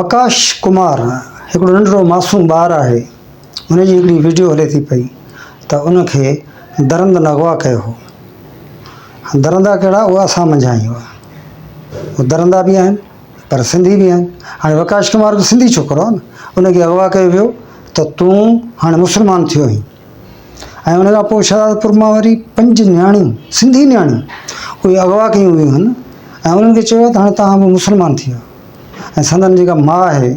आकाश कुमार हिकिड़ो नंढड़ो मासूम ॿारु आहे, हुनजी हिकिड़ी वीडियो हले थी पई त उनखे दरंदनि अगवा कयो हो। दरंदा कहिड़ा, उहा असां मंझां ई हुआ। उहे दरंदा बि आहिनि पर सिंधी बि आहिनि। हाणे आकाश कुमार बि सिंधी छोकिरो आहे न, उनखे अगवा कयो वियो त तूं हाणे मुस्लमान थियो आहीं। ऐं उन खां पोइ शहादतपुर मां वरी 5 नियाणियूं, सिंधी नियाणियूं, उहे अगवा कयूं वियूं आहिनि ऐं उन्हनि खे चयो त हाणे तव्हां बि मुस्लमान थी विया। ऐं संदन जेका माउ आहे,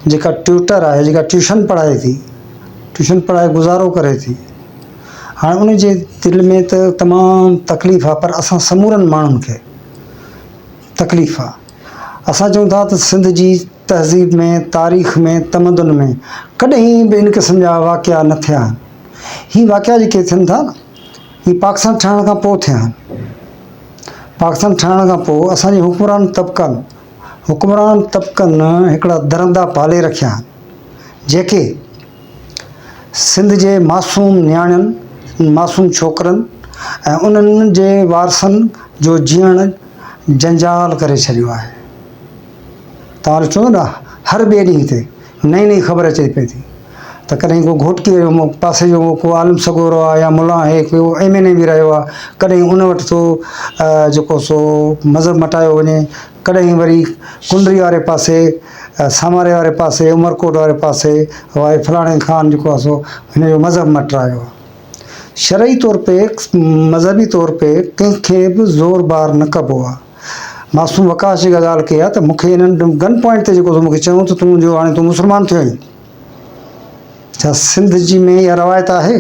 जेका ट्यूटर आहे, जेका ट्यूशन पढ़ाए थी, ट्यूशन पढ़ाए गुज़ारो करे थी, हाणे उनजे दिलि में त तमामु तकलीफ़ आहे, पर असां समूरनि माण्हुनि खे तकलीफ़ आहे। असां चऊं था त सिंध जी तहज़ीब में, तारीख़ में, तमदन में कॾहिं बि इन क़िस्म जा वाक़िया न थिया आहिनि। ही वाक़िया जेके थियनि था न, ही पाकिस्तान ठहण खां पोइ थिया आहिनि। पाकिस्तान ठहण खां पोइ असांजे हुकुमरान तबक़नि हिकिड़ा दरंदा पाले रखिया आहिनि, जेके सिंध जे मासूम नियाणियुनि, मासूम छोकिरनि ऐं उन्हनि जे वारसनि जो जीअण जंजाल करे छॾियो आहे। तव्हां ॾिठो न, हर ॿिए ॾींहं ते नई नई ख़बर अचे पई थी त कॾहिं को घोटकीअ जो पासे जो को आलिम सगोरो आहे या मुला आहे, को MNA बि रहियो आहे, कॾहिं उन वटि थो जेको सो मज़हब मटायो वञे, कॾहिं वरी कुंडरी वारे पासे, सामारे वारे पासे, उमरकोट वारे पासे वाए फलाणे ख़ान जेको आहे सो हिन जो मज़हब मटायो आहे। शरई तौर पे, मज़हबी तौर पे कंहिंखे बि ज़ोर बार न कबो आहे। मासूम आकाश जेका ॻाल्हि कई आहे त मूंखे हिननि गन पॉइंट ते जेको मूंखे चयूं त तूं जो हाणे तूं मुस्लमान थियो आहीं, छा सिंध जी में इहा रवायत आहे?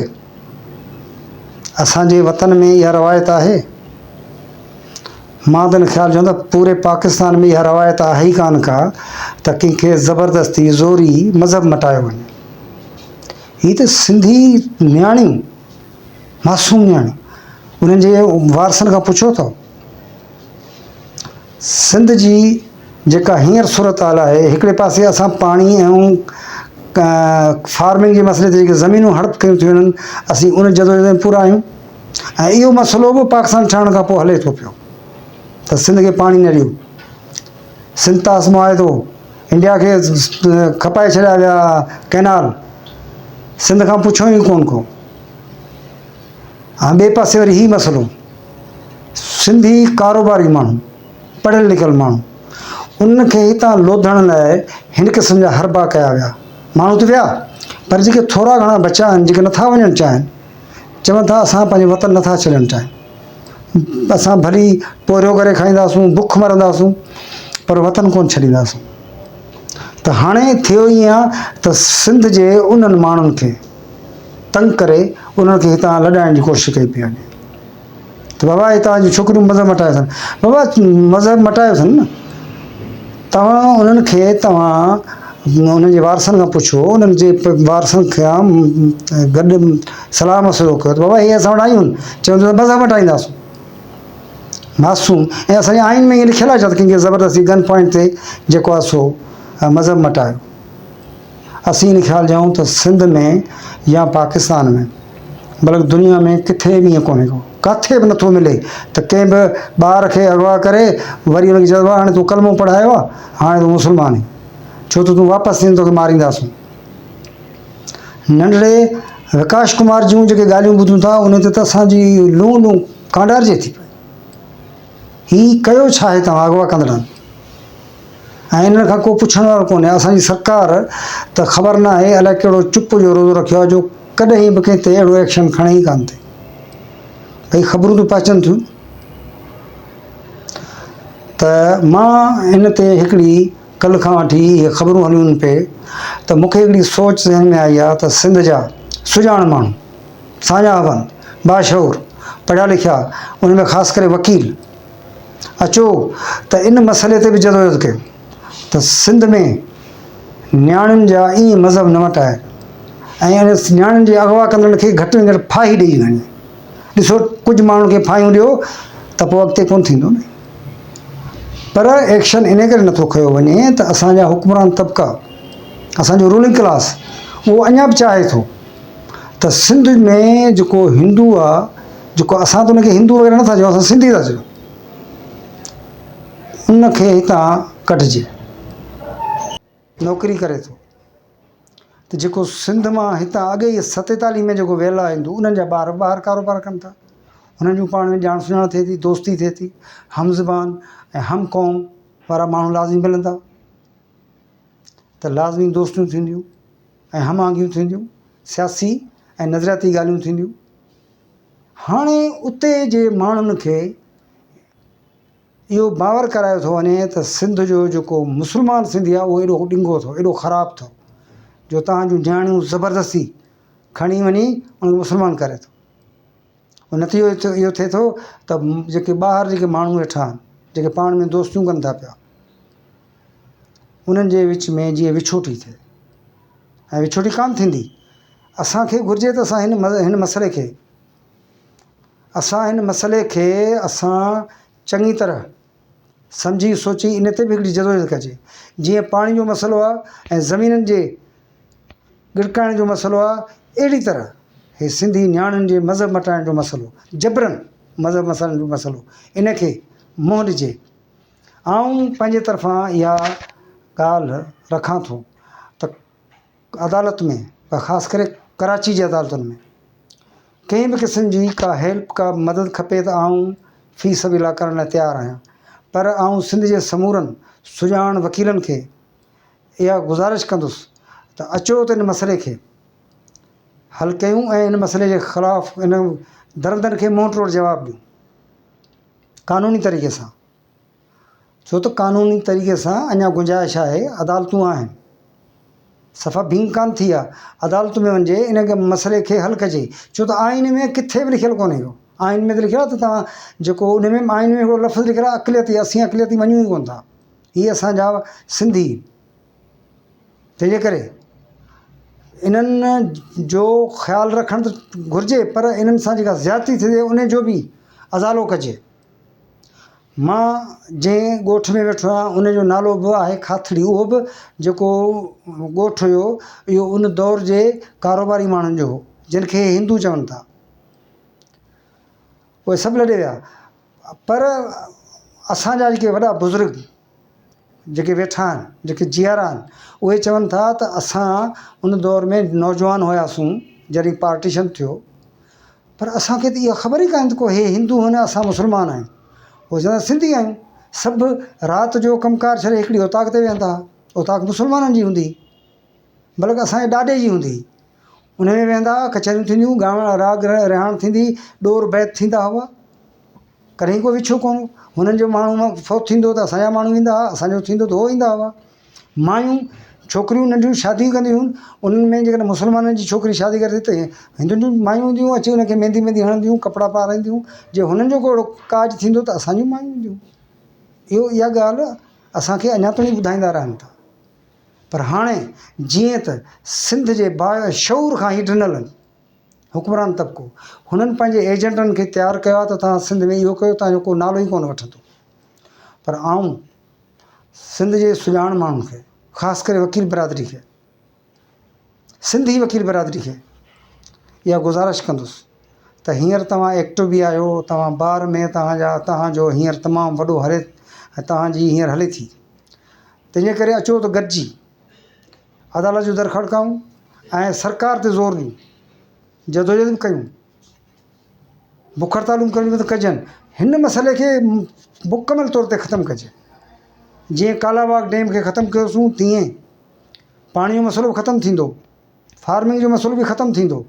असांजे वतन में इहा रवायत आहे? मां त न ख़्यालु चवंदो पूरे पाकिस्तान में इहा रवायत आहे ई कान का त कंहिंखे ज़बरदस्ती ज़ोरी मज़हब मटायो वञे। हीअ त सिंधी नियाणियूं, मासूम नियाणियूं, उन्हनि जे वारसनि खां पुछो अथव। सिंध जी जेका हींअर सूरत हाल आहे, हिकिड़े पासे असां पाणी ऐं फार्मिंग जे मसइले ते जेके ज़मीनूं हड़प कयूं थियूं आहिनि, असीं उन जदोजहद में पूरा आहियूं। ऐं इहो मसइलो बि पाकिस्तान ठहण खां पोइ हले थो पियो त सिंध खे पाणी न ॾियो। सिंध तास मां आहे थो, इंडिया खे खपाए छॾिया विया कैनाल, सिंध खां पुछो ई कोन को। हा, ॿिए पासे वरी हीउ मसइलो, सिंधी कारोबारी माण्हू, पढ़ियल लिखियल माण्हू, उनखे हितां लोधण लाइ हिन क़िस्म जा हरबा कया विया। माण्हू त विया, पर जेके थोरा घणा बचा आहिनि, जेके नथा वञणु चाहिनि, चवनि था असां पंहिंजो वतन नथा छॾणु चाहियूं, असां भली पोरियो करे खाईंदासूं, बुख मरंदासूं, पर वतन कोन छॾींदासूं। त हाणे थियो ईअं आहे त सिंध जे उन्हनि माण्हुनि खे तंग करे उन्हनि खे हितां लॾाइण जी कोशिशि कई पई वञे त बाबा हितां जी छोकिरियूं मज़हब मटायो अथनि। बाबा मज़हब मटायो अथनि न, तव्हां उन्हनि खे उन्हनि जे वारसनि खां पुछो, उन्हनि जे वारसनि खां गॾु सलाह मशवरो कयो त बाबा इहे असां वटि आयूं आहिनि, चवनि था मज़हब मटाईंदासूं। मासूम, ऐं असांजे आइन में ईअं लिखियलु आहे छा त कंहिंखे ज़बरदस्ती गन पॉइंट ते जेको आहे सो मज़हब मटायो। असीं इन ख़्यालु ॼाऊं त सिंध में या पाकिस्तान में, बल्कि दुनिया में किथे बि ईअं कोन्हे को, किथे बि नथो मिले त कंहिं बि ॿार खे अगवा करे वरी हुनखे चइबो आहे हाणे तूं कलमो पढ़ायो आहे, हाणे तूं मुस्लमान आहीं, छो त तूं वापसि थींदो तोखे मारींदासूं। नंढड़े आकाश कुमार जूं जेके ॻाल्हियूं ॿुधूं था, उन ते त असांजी लूं कांडारजे थी पई। हीउ कयो छा आहे तव्हां अगवा कंदड़नि? ऐं इन खां को पुछण वारो कोन्हे। असांजी सरकार त ख़बर न आहे, अलाए कहिड़ो चुप जो रोज़ो रखियो आहे जो कॾहिं बि कंहिं ते अहिड़ो एक्शन खणे ई कान थी। भई ख़बरूं त पचनि थियूं। त मां हिन ते हिकिड़ी कल्ह खां वठी इहे ख़बरूं हलियूं पे त मूंखे हिकिड़ी सोच ज़हन में आई आहे त सिंध जा सुञाण माण्हू, साञाहन, बाशऊर, पढ़िया लिखिया, उनमें ख़ासि करे वकील, अचो त इन मसइले ते बि जदोजहद कयो त सिंध में नियाणियुनि जा ईअं मज़हब न मटाए ऐं इन नियाणियुनि जे अगवा कंदड़नि खे घटि में घटि फाही ॾेई वञे। ॾिसो, कुझु माण्हुनि खे फाहियूं ॾियो त पोइ अॻिते कोन थींदो न। पर एक्शन इन करे नथो खयो वञे त असांजा हुकुमरान तबक़ा, असांजो रूलिंग क्लास, उहो अञा बि चाहे थो त सिंध में जेको हिंदू आहे, जेको असां त उनखे हिंदू वग़ैरह नथा चऊं, असां सिंधी था चऊं, उनखे हितां कढिजे। नौकिरी करे थो, त जेको सिंध मां हितां अॻे ई 47 में जेको वेला हिंदू उन्हनि जा ॿार ॿाहिरि कारोबार कनि था, हुननि जूं पाण में ॼाण सुञाण थिए थी, दोस्ती थिए थी, हम ज़बान ऐं हम क़ौम वारा माण्हू लाज़मी मिलंदा, त लाज़मी दोस्तियूं थींदियूं ऐं हम आंगियूं थींदियूं, सियासी ऐं नज़रियाती ॻाल्हियूं थींदियूं। हाणे उते जे माण्हुनि खे इहो बावर करायो थो वञे त सिंध जो जेको मुस्लमान सिंधी आहे उहो एॾो ॾिंगो अथव, एॾो ख़राबु अथव, जो तव्हांजूं न्याणियूं ज़बरदस्ती खणी वञी उनखे मुस्लमान करे थो। नतीजो इहो थिए थो त जेके ॿाहिरि जेके माण्हू वेठा आहिनि, जेके पाण में दोस्तियूं कनि था पिया, उन्हनि जे विच में जीअं विछोटी थिए, ऐं विछोटी कान थींदी। असांखे घुरिजे त असां हिन मसइले खे असां चङी तरह सम्झी सोची इन ते बि हिकिड़ी जदोजहद कजे। जीअं पाणी जो मसइलो आहे ऐं ज़मीननि जे गिड़काइण जो मसइलो आहे, अहिड़ी तरह हे सिंधी न्याणियुनि जे मज़हब मटाइण जो मसइलो, जबरन मज़हब मसइलनि जो मसइलो, इनखे मुंहुं ॾिजे। आऊं पंहिंजे तरफ़ां इहा ॻाल्हि रखां थो त अदालत में, ख़ासि करे कराची जी अदालतुनि में, कंहिं बि क़िस्म जी का हेल्प, का मदद खपे त आऊं फ़ी सबीला करण लाइ तयारु आहियां। पर आऊं सिंध जे समूरनि सुञाण वकीलनि खे इहा गुज़ारिश कंदुसि त अचो त इन मसइले खे हल कयूं ऐं इन मसइले जे ख़िलाफ़ु इन दर्दनि खे मुंहुं तोड़ जवाबु ॾियूं क़ानूनी तरीक़े सां। छो त क़ानूनी तरीक़े सां अञा गुंजाइश आहे, अदालतूं आहिनि, सफ़ा भींग कान थी आहे, अदालत में वञिजे, इन मसइले खे हल कजे। छो त आइन में किथे बि लिखियलु कोन्हे इहो, आइन में त लिखियो आहे त तव्हां जेको उन में आइन में हिकिड़ो लफ़्ज़ लिखियलु आहे अक़लियती, असीं अक़लियती मञूं ई कोन था, हीअ असांजा सिंधी। तंहिंजे करे इन्हनि जो ख़्यालु रखणु त घुरिजे, पर इन्हनि सां जेका ज़्यादती थिए उन जो बि अज़ालो कजे। मां जंहिं ॻोठ में वेठो आहियां उनजो नालो बि आहे खाथड़ी, उहो बि जेको ॻोठु हुयो इहो उन दौर जे कारोबारी माण्हुनि जो हो, जिन खे हिंदू चवनि था। उहे सभु लॾे विया, पर असांजा जेके वॾा बुज़ुर्ग जेके वेठा आहिनि, जेके जीआरा आहिनि, उहे चवनि था त असां उन दौर में नौजवान हुआसीं जॾहिं पार्टीशन थियो, पर असांखे त इहा ख़बर ई कान्हे त को हे हिंदू आहिनि, असां मुस्लमान आहियूं। उहे चवंदा सिंधी आहियूं। सभु राति जो कमकार छॾे हिकिड़ी उताक ते वेहंदा हुआ, उताक मुस्लमाननि जी हूंदी, बल्कि असांजे ॾाॾे जी हूंदी, उन में वेहंदा हुआ, कचहरियूं थींदियूं, राग रिहाण थींदी, ॾोर बैत थींदा हुआ, कॾहिं को विछो कोन। हुननि जो माण्हू मां फ़ौत थींदो त असांजा माण्हू ईंदा हुआ, असांजो थींदो त उहो ईंदा हुआ। मायूं छोकिरियूं नंढियूं शादियूं कंदियूं हुयूं, उन्हनि में जेकॾहिं मुस्लमाननि जी छोकिरी शादी करे त हिंदुनि जूं मायूं हूंदियूं, अची हुनखे मेहंदी वेंदी हणंदियूं, कपिड़ा पाराईंदियूं। जे हुननि जो को अहिड़ो काज थींदो त असांजूं मायूं ईंदियूं। इहा ॻाल्हि असांखे अञा ताईं ॿुधाईंदा रहनि था। पर हाणे जीअं त सिंध जे शऊर खां ई ॾिनल आहिनि हुक्मरान तबिको, हुननि पंहिंजे एजेंटनि खे तयारु कयो आहे त तव्हां सिंध में इहो कयो, तव्हांजो को नालो ई कोन वठंदो। पर आऊं सिंध जे सुञाण माण्हुनि खे, ख़ासि करे वकील बिरादरी खे, सिंधी वकील बिरादरी खे इहा गुज़ारिश कंदुसि त हींअर तव्हां एक्टिव बि आहियो, तव्हां बार में तव्हांजो हींअर तमामु वॾो हले ऐं तव्हांजी हींअर हले थी, तंहिंजे करे अचो त गॾिजी अदालत जो दर खड़काऊं ऐं सरकार ते ज़ोर ॾियूं, जदोजहद कयूं, बुख हड़तालूं करियूं त कजनि, हिन मसइले खे मुकमल तौर ते ख़तमु कजे। जीअं कालाबाग डैम खे ख़तमु कयोसीं, तीअं पाणी जो मसइलो बि ख़तमु थींदो, फार्मिंग जो मसइलो बि ख़तमु थींदो।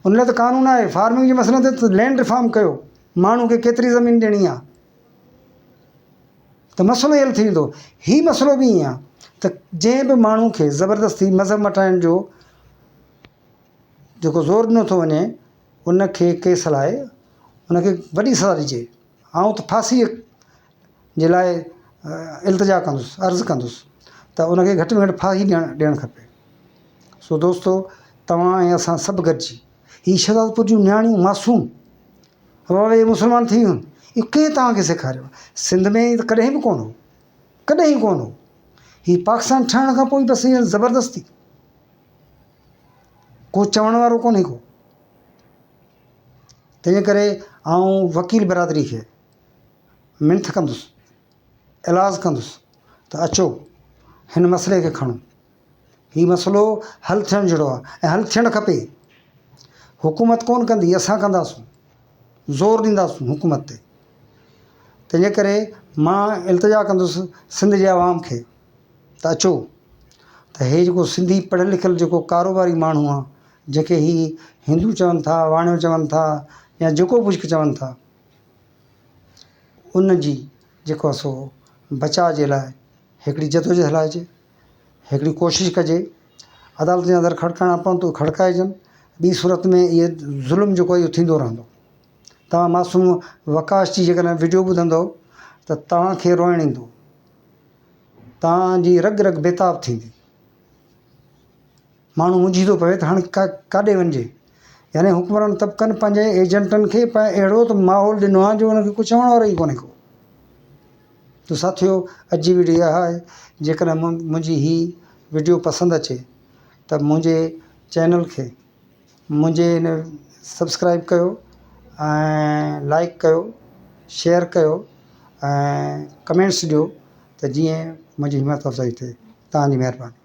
उन लाइ त क़ानून आहे, फार्मिंग जे मसइले ते लैंड रिफॉर्म कयो, माण्हू खे केतिरी ज़मीन ॾियणी आहे त मसइलो हल थी वेंदो। हीउ मसइलो बि ईअं आहे त जंहिं बि माण्हू खे ज़बरदस्ती मज़हब मटाइण जो जेको ज़ोर ॾिनो थो वञे, उनखे केस हलाए उनखे वॾी सज़ा ॾिजे। आऊं त फांसीअ जे लाइ इल्तिजा कंदुसि, अर्ज़ु कंदुसि त उनखे घटि में घटि फांसी ॾियणु खपे। सो दोस्तो, तव्हां ऐं असां सभु गॾिजी हीअ शहदादपुर जूं नियाणियूं मासूम बाबा इहे मुस्लमान थी वियूं, इहो कंहिं तव्हांखे सेखारियो? सिंध में त कॾहिं बि कोन हो, कॾहिं कोन हो। हीउ पाकिस्तान ठहण खां पोइ बसि हीअं ज़बरदस्ती, को चवण वारो कोन्हे को। तंहिंजे करे आऊं वकील बिरादरी खे मिनथ कंदुसि, इलाज़ कंदुसि त अचो हिन मसइले खे खणो। हीउ मसइलो हल थियणु जहिड़ो आहे ऐं हल थियणु खपे। हुकूमत कोन कंदी, असां कंदासूं, ज़ोर ॾींदासूं हुकूमत ते। तंहिंजे करे मां इल्तिजा कंदुसि सिंध जे आवाम खे त अचो, त हे जेको सिंधी पढ़ियलु लिखियलु जेको कारोबारी माण्हू आहे, जंहिंखे ही हिंदू चवनि था, वाणियो चवनि था, या जेको कुझु चवनि था, उन जी जेको आहे सो बचाव जे लाइ हिकिड़ी जदोजहद हलाइजे, हिकिड़ी कोशिशि कजे। अदालत जा दर खड़काइणा पवनि त खड़काइजनि। ॿी सूरत में इहे ज़ुल्म जेको आहे इहो थींदो रहंदो। तव्हां मासूम वकाश जी जेकॾहिं वीडियो ॿुधंदव त तव्हांखे रोइणु ईंदो, तव्हांजी रग रग बेताब थींदी। माण्हू मुंझी थो पवे त हाणे काॾे वञिजे। यानी हुकूमरान तबिक़नि पंहिंजे एजेंटनि खे अहिड़ो त माहौल ॾिनो आहे जो हुनखे कुझु चवण वारो ई कोन्हे को। त साथियो, अॼु जी वीडियो इहा आहे। जेकॾहिं मुंहिंजी ही वीडियो पसंदि अचे त मुंहिंजे चैनल खे मुंहिंजे हिन सब्सक्राइब कयो ऐं लाइक कयो, शेयर कयो ऐं कमेंट्स ॾियो त जीअं मुंहिंजी हिम्मत अफ़ज़ाई थिए। तव्हांजी महिरबानी।